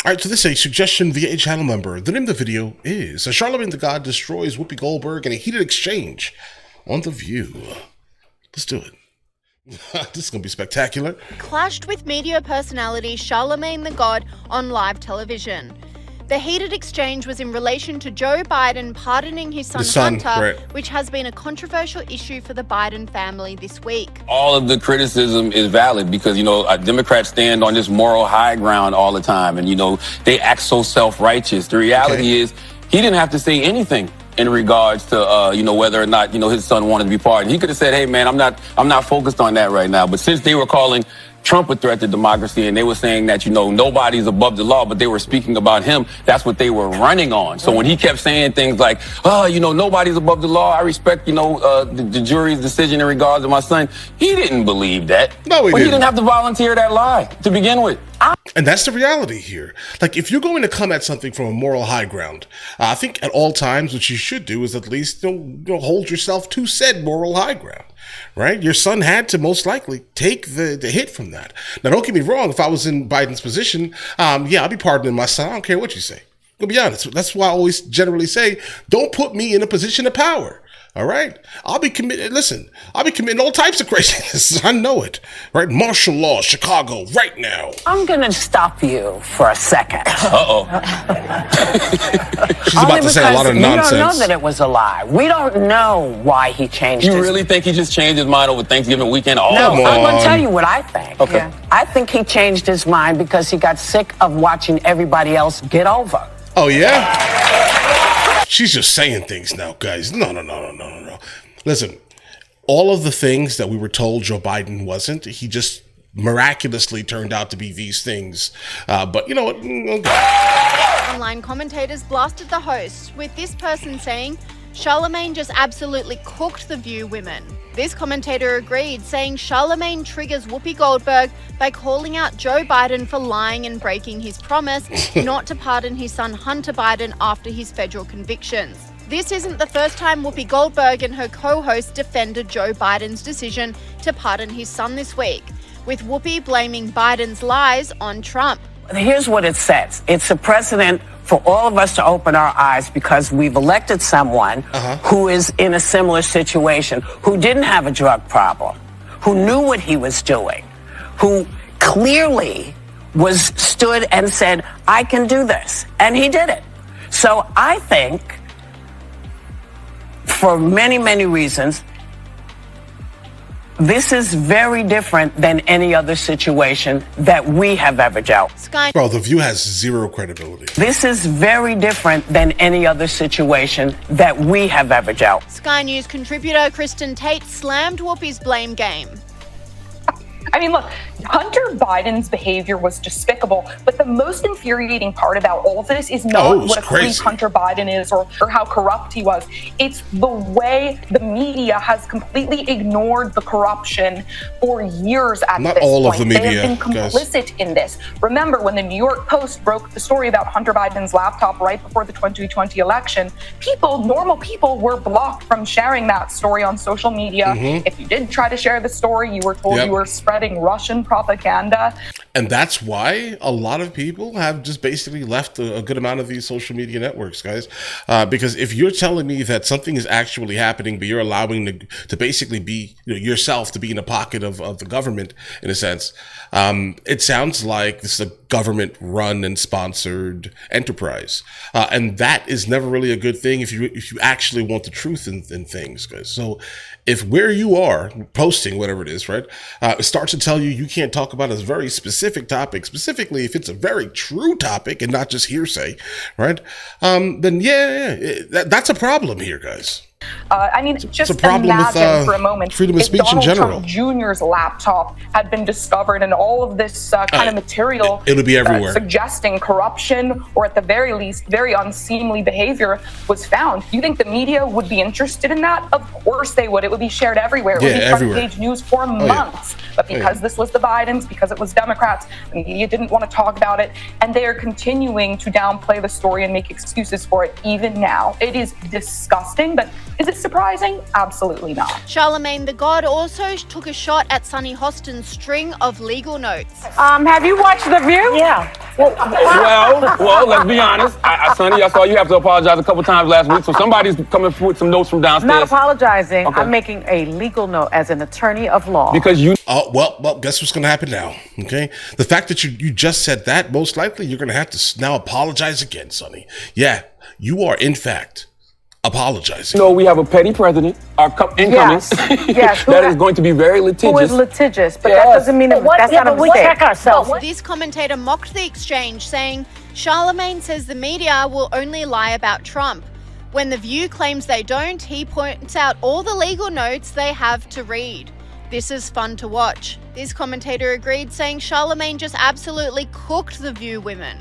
All right, so this is a suggestion via a channel member. The name of the video is Charlamagne Tha God destroys Whoopi Goldberg in a heated exchange on The View. Let's do it. This is going to be spectacular. Clashed with media personality Charlamagne Tha God on live television. The heated exchange was in relation to Joe Biden pardoning his son Hunter, right, which has been a controversial issue for the Biden family this week. All of the criticism is valid because, Democrats stand on this moral high ground all the time. And, they act so self-righteous. The reality is he didn't have to say anything in regards to, whether or not, his son wanted to be pardoned. He could have said, hey, man, I'm not focused on that right now. But since they were calling Trump a threat to democracy, and they were saying that, nobody's above the law, but they were speaking about him. That's what they were running on. So when he kept saying things like, nobody's above the law, I respect, the jury's decision in regards to my son, he didn't believe that. No, he didn't have to volunteer that lie to begin with. And that's the reality here. Like, if you're going to come at something from a moral high ground, I think at all times what you should do is at least hold yourself to said moral high ground, right? Your son had to most likely take the hit from that. Now, don't get me wrong. If I was in Biden's position, I'd be pardoning my son. I don't care what you say. To be honest, that's why I always generally say, don't put me in a position of power. All right, I'll be committing all types of craziness. I know it, right? Martial law, Chicago, right now. I'm gonna stop you for a second. Uh-oh. She's about to say a lot of nonsense. We don't know that it was a lie. We don't know why he changed You really think he just changed his mind over Thanksgiving weekend? Oh, no, I'm gonna tell you what I think. Okay. Yeah. I think he changed his mind because he got sick of watching everybody else get over. Oh, yeah? She's just saying things now, guys. No. Listen, all of the things that we were told Joe Biden wasn't, he just miraculously turned out to be these things. But you know what? Okay. Online commentators blasted the host, with this person saying, Charlamagne just absolutely cooked The View women. This commentator agreed, saying Charlamagne triggers Whoopi Goldberg by calling out Joe Biden for lying and breaking his promise not to pardon his son Hunter Biden after his federal convictions. This isn't the first time Whoopi Goldberg and her co-host defended Joe Biden's decision to pardon his son this week, with Whoopi blaming Biden's lies on Trump. Here's what it says. It's a precedent for all of us to open our eyes because we've elected someone who is in a similar situation, who didn't have a drug problem, who knew what he was doing, who clearly stood and said, I can do this. And he did it. So I think, for many, many reasons, this is very different than any other situation that we have ever dealt. Bro, The View has zero credibility. This is very different than any other situation that we have ever dealt. Sky News contributor Kristen Tate slammed Whoopi's blame game. I mean, look, Hunter Biden's behavior was despicable, but the most infuriating part about all of this is not what a creep Hunter Biden is or how corrupt he was. It's the way the media has completely ignored the corruption for years at this point. Not all of the media, they have been complicit in this. Remember, when the New York Post broke the story about Hunter Biden's laptop right before the 2020 election, normal people were blocked from sharing that story on social media. If you did try to share the story, you were told you were spreading Russian propaganda. And that's why a lot of people have just basically left a good amount of these social media networks, guys. Because if you're telling me that something is actually happening, but you're allowing to basically be yourself to be in a pocket of the government, in a sense, it sounds like this is a government-run and sponsored enterprise. And that is never really a good thing if you actually want the truth in things, guys. So if where you are posting whatever it is, right, starts to tell you can't talk about a very specific topic, specifically if it's a very true topic and not just hearsay, right, then that's a problem here, guys. I mean, just imagine for a moment freedom of speech Donald in general. Trump Jr.'s laptop had been discovered and all of this kind of material it would be everywhere. Suggesting corruption or at the very least very unseemly behavior was found. Do you think the media would be interested in that? Of course they would. It would be shared everywhere. It would be front page news for months. But because this was the Bidens, because it was Democrats, the media didn't want to talk about it, and they are continuing to downplay the story and make excuses for it even now. It is disgusting, but Is it surprising? Absolutely not. Charlamagne Tha God also took a shot at Sunny Hostin's string of legal notes. Have you watched The View? Yeah. Well, let's be honest. Sonny, I saw you have to apologize a couple times last week, so somebody's coming with some notes from downstairs. Not apologizing. Okay. I'm making a legal note as an attorney of law. Because you... Well, guess what's going to happen now, okay? The fact that you just said that, most likely you're going to have to now apologize again, Sonny. Yeah, you are, in fact, apologizing. No, we have a petty president, incoming, Yes. that is going to be very litigious. Who is litigious, but that doesn't mean that's not a we mistake. check ourselves. This commentator mocked the exchange, saying Charlamagne says the media will only lie about Trump. When The View claims they don't, he points out all the legal notes they have to read. This is fun to watch. This commentator agreed, saying Charlamagne just absolutely cooked The View women.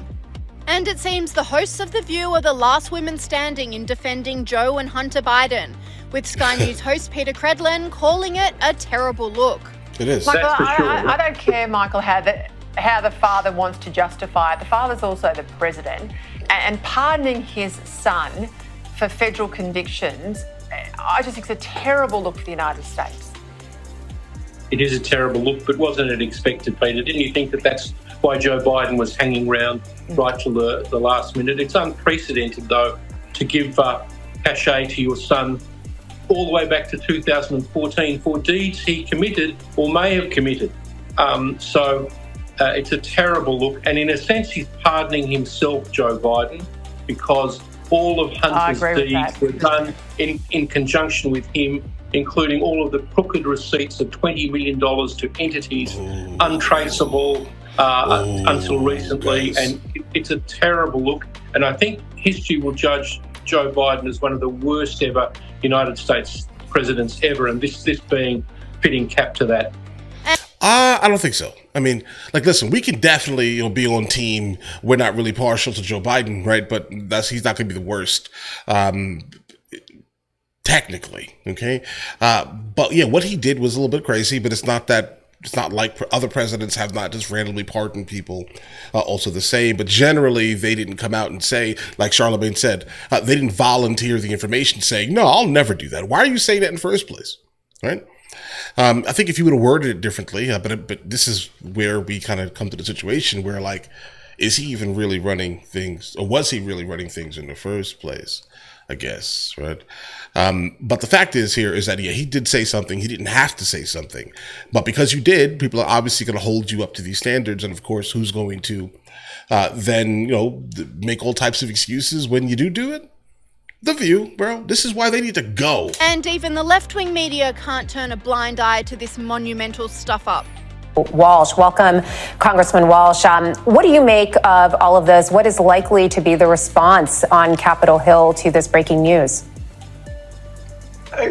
And it seems the hosts of The View are the last women standing in defending Joe and Hunter Biden, with Sky News host Peter Credlin calling it a terrible look. It is. Michael, That's for sure. I don't care, Michael, how the father wants to justify it. The father's also the president, and pardoning his son for federal convictions, I just think it's a terrible look for the United States. It is a terrible look, but wasn't it expected, Peter? Didn't you think that that's why Joe Biden was hanging around right till the last minute? It's unprecedented, though, to give cachet to your son all the way back to 2014 for deeds he committed or may have committed. So it's a terrible look. And in a sense, he's pardoning himself, Joe Biden, because all of Hunter's deeds were done in conjunction with him, including all of the crooked receipts of $20 million to entities untraceable until recently. And it's a terrible look. And I think history will judge Joe Biden as one of the worst ever United States presidents ever. And this being fitting cap to that. I don't think so. I mean, like, listen, we can definitely be on team. We're not really partial to Joe Biden, right? But he's not going to be the worst. Technically, okay? But yeah, what he did was a little bit crazy, but it's not like other presidents have not just randomly pardoned people also the same. But generally, they didn't come out and say, like Charlamagne said, they didn't volunteer the information saying, no, I'll never do that. Why are you saying that in the first place, right? I think if you would have worded it differently, but this is where we kind of come to the situation where, like, is he even really running things, or was he really running things in the first place? I guess, right? But the fact is that he did say something. He didn't have to say something. But because you did, people are obviously going to hold you up to these standards. And of course, who's going to then, make all types of excuses when you do it? The View, bro. This is why they need to go. And even the left-wing media can't turn a blind eye to this monumental stuff-up. Walsh, welcome, Congressman Walsh. What do you make of all of this? What is likely to be the response on Capitol Hill to this breaking news?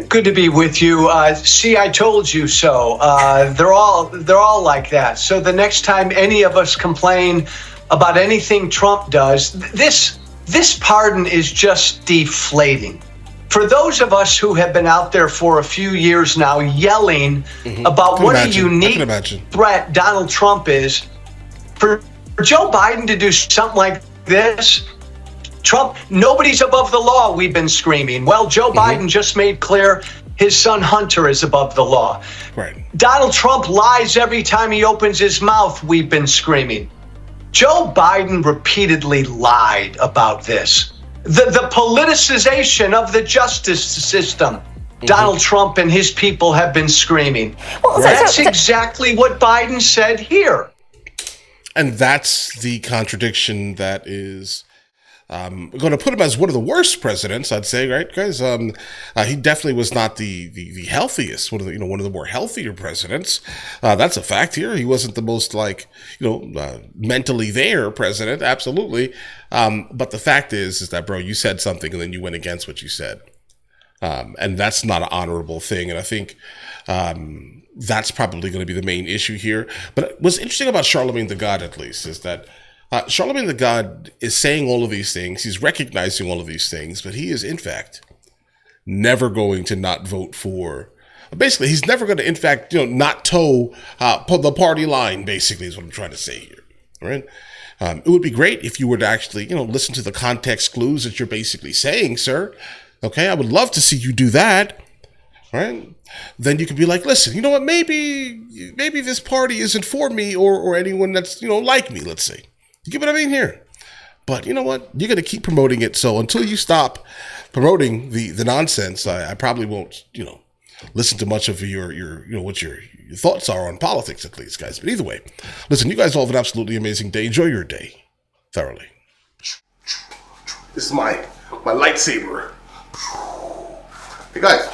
Good to be with you. See, I told you so. They're all like that. So the next time any of us complain about anything Trump does, this pardon is just deflating. For those of us who have been out there for a few years now yelling about what a unique threat Donald Trump is, for Joe Biden to do something like this, Trump, nobody's above the law, we've been screaming. Well, Joe Biden just made clear his son Hunter is above the law. Right. Donald Trump lies every time he opens his mouth, we've been screaming. Joe Biden repeatedly lied about this. The politicization of the justice system, Donald Trump and his people have been screaming. Well, that's exactly what Biden said here. And that's the contradiction that is going to put him as one of the worst presidents, I'd say, right, guys? He definitely was not the healthiest, one of the more healthier presidents. That's a fact here. He wasn't the most mentally there president, absolutely. But the fact is that, bro, you said something and then you went against what you said. And that's not an honorable thing. And I think that's probably going to be the main issue here. But what's interesting about Charlamagne Tha God, at least, is that Charlamagne Tha God is saying all of these things. He's recognizing all of these things, but he is, in fact, never going to not vote for. Basically, he's never going to, in fact, not toe the party line, basically, is what I'm trying to say here. Right? It would be great if you were to actually, listen to the context clues that you're basically saying, sir. Okay, I would love to see you do that, right? Then you could be like, listen, you know what? Maybe this party isn't for me or anyone that's, like me, let's say. You get what I mean here? But you know what? You're going to keep promoting it. So until you stop promoting the nonsense, I probably won't, listen to much of your what your thoughts are on politics, at least, guys. But either way, listen, you guys all have an absolutely amazing day. Enjoy your day thoroughly. This is my lightsaber. Hey guys,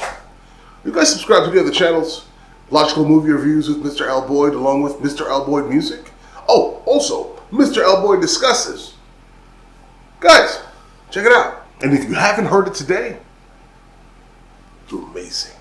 you guys subscribe to the other channels? Logical Movie Reviews with Mr. L. Boyd, along with Mr. L. Boyd Music. Oh, also, Mr. L. Boyd Discusses. Guys, check it out. And if you haven't heard it today, it's amazing.